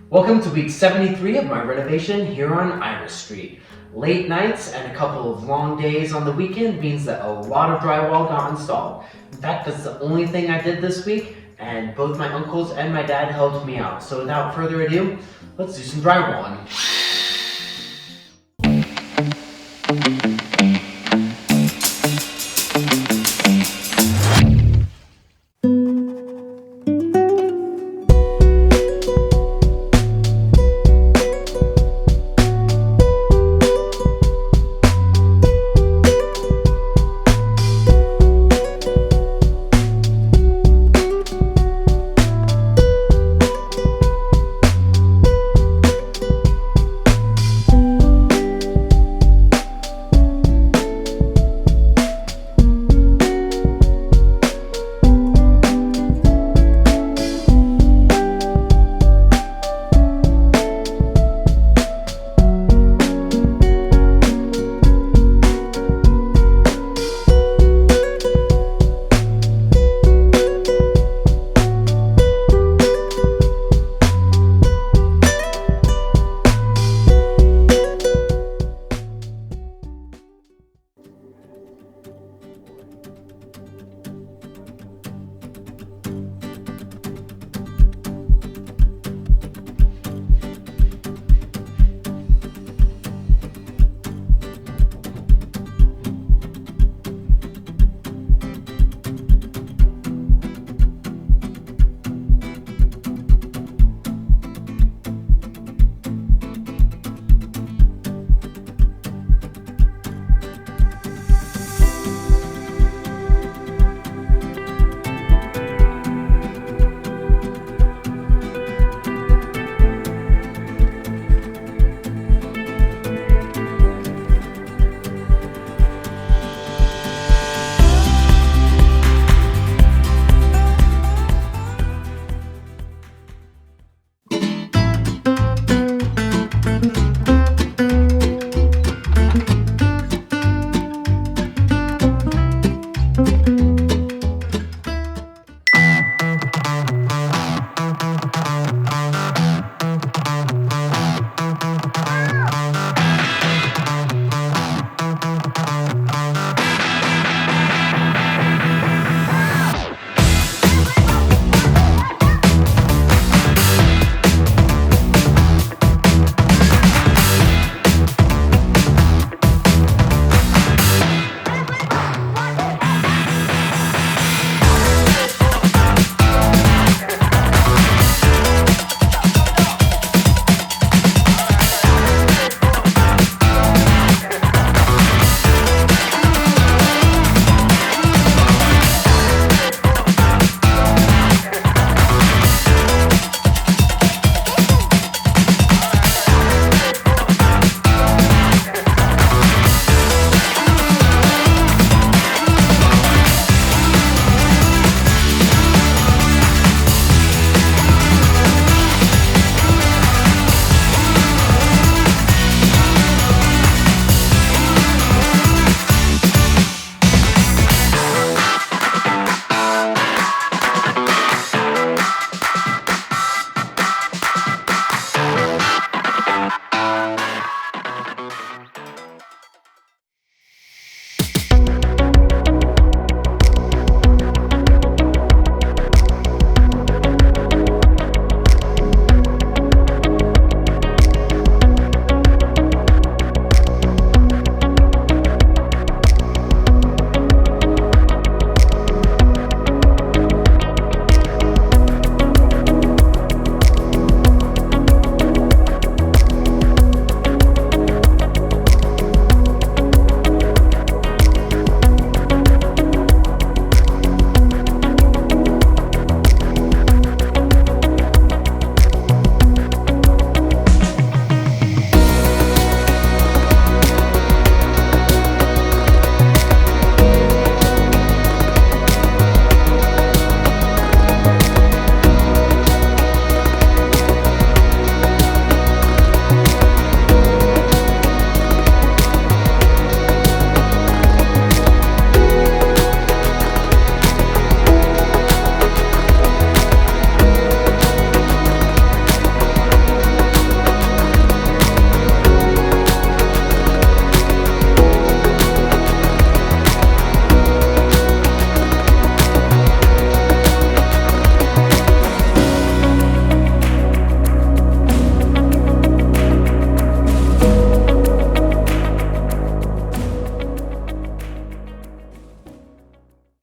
Welcome to week 73 of my renovation here on Iris Street. Late nights and a couple of long days on the weekend means that a lot of drywall got installed. In fact, that's the only thing I did this week, and both my uncles and my dad helped me out. So without further ado, let's do some drywalling.